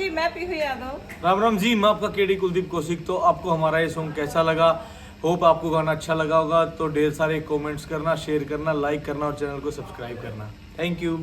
जी, मैं पीहू यादव। राम राम जी, मैं आपका केडी कुलदीप कौशिक। तो आपको हमारा ये सॉन्ग कैसा लगा? होप आपको गाना अच्छा लगा होगा। तो ढेर सारे कमेंट्स करना, शेयर करना, लाइक करना और चैनल को सब्सक्राइब करना। Thank you.